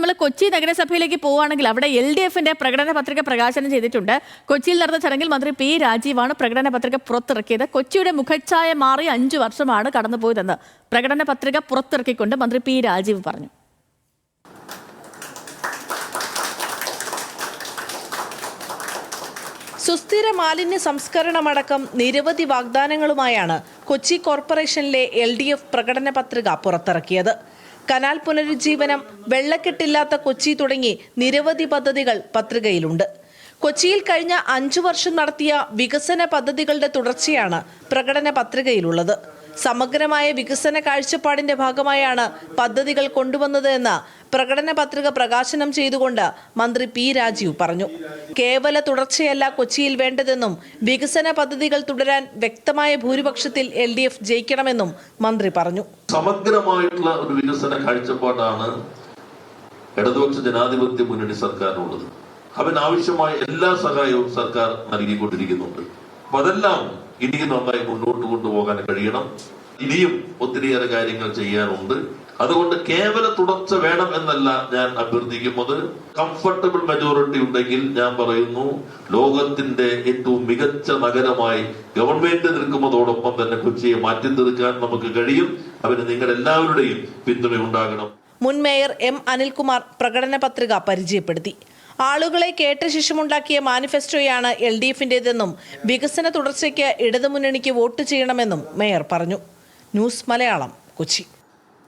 നമ്മൾ കൊച്ചി നഗരസഭയിലേക്ക് പോവുകയാണെങ്കിൽ അവിടെ LDFന്റെ പ്രകടന പത്രിക പ്രകാശനം ചെയ്തിട്ടുണ്ട്. കൊച്ചിയിൽ നടന്ന ചടങ്ങിൽ മന്ത്രി P. രാജീവാണ് പ്രകടന പത്രിക പുറത്തിറക്കിയത്. കൊച്ചിയുടെ മുഖച്ഛായ മാറി 5 വർഷമാണ് കടന്നുപോയതെന്ന് പ്രകടന പത്രിക പുറത്തിറക്കിക്കൊണ്ട് മന്ത്രി P. രാജീവ് പറഞ്ഞു. സുസ്ഥിര മാലിന്യ സംസ്കരണമടക്കം നിരവധി വാഗ്ദാനങ്ങളുമായാണ് കൊച്ചി കോർപ്പറേഷനിലെ LDF പ്രകടന പത്രിക പുറത്തിറക്കിയത്. കനാൽ പുനരുജ്ജീവനം, വെള്ളക്കെട്ടില്ലാത്ത കൊച്ചി തുടങ്ങി നിരവധി പദ്ധതികൾ പത്രികയിലുണ്ട്. കൊച്ചിയിൽ കഴിഞ്ഞ 5 വർഷം നടത്തിയ വികസന പദ്ധതികളുടെ തുടർച്ചയാണ് പ്രകടന പത്രികയിലുള്ളത്. സമഗ്രമായ വികസന കാഴ്ചപ്പാടിന്റെ ഭാഗമായാണ് പദ്ധതികൾ കൊണ്ടുവന്നത് എന്ന് പ്രകടന പത്രിക പ്രകാശനം ചെയ്തുകൊണ്ട് മന്ത്രി P. രാജീവ് പറഞ്ഞു. കേവല തുടർച്ചയല്ല കൊച്ചിയിൽ വേണ്ടതെന്നും വികസന പദ്ധതികൾ തുടരാൻ വ്യക്തമായ ഭൂരിപക്ഷത്തിൽ LDF ജയിക്കണമെന്നും മന്ത്രി പറഞ്ഞു. സമഗ്രമായിട്ടുള്ള ഒരു വികസന കാഴ്ചപ്പാടാണ് ഇടതുപക്ഷ ജനാധിപത്യ മുന്നണി സർക്കാരിനുള്ളത്. അതിനാവശ്യമായ എല്ലാ സഹായവും സർക്കാർ നൽകിക്കൊണ്ടിരിക്കുന്നുണ്ട്. അപ്പൊ അതെല്ലാം ഇനിയും നന്നായി മുന്നോട്ട് കൊണ്ടുപോകാൻ കഴിയണം. ഇനിയും ഒത്തിരിയേറെ കാര്യങ്ങൾ ചെയ്യാനുണ്ട്. അതുകൊണ്ട് കേവല തുടർച്ച വേണം എന്നല്ല ഞാൻ അഭ്യർത്ഥിക്കുന്നത്. കംഫർട്ടബിൾ മെജോറിറ്റി ഉണ്ടെങ്കിൽ ഞാൻ പറയുന്നു, ലോകത്തിന്റെ ഏറ്റവും മികച്ച നഗരമായി ഗവൺമെന്റ് നിൽക്കുന്നതോടൊപ്പം തന്നെ കൊച്ചിയെ മാറ്റി തീർക്കാൻ നമുക്ക് കഴിയും. അതിന് നിങ്ങളെല്ലാവരുടെയും പിന്തുണ ഉണ്ടാകണം. മുൻ മേയർ M. അനിൽകുമാർ പ്രകടന പത്രിക പരിചയപ്പെടുത്തി. ആളുകളെ കേട്ട ശേഷമുണ്ടാക്കിയ മാനിഫെസ്റ്റോയാണ് LDFന്റേതെന്നും വികസന തുടർച്ചയ്ക്ക് ഇടതുമുന്നണിക്ക് വോട്ട് ചെയ്യണമെന്നും മേയർ പറഞ്ഞു. ന്യൂസ് മലയാളം, കൊച്ചി.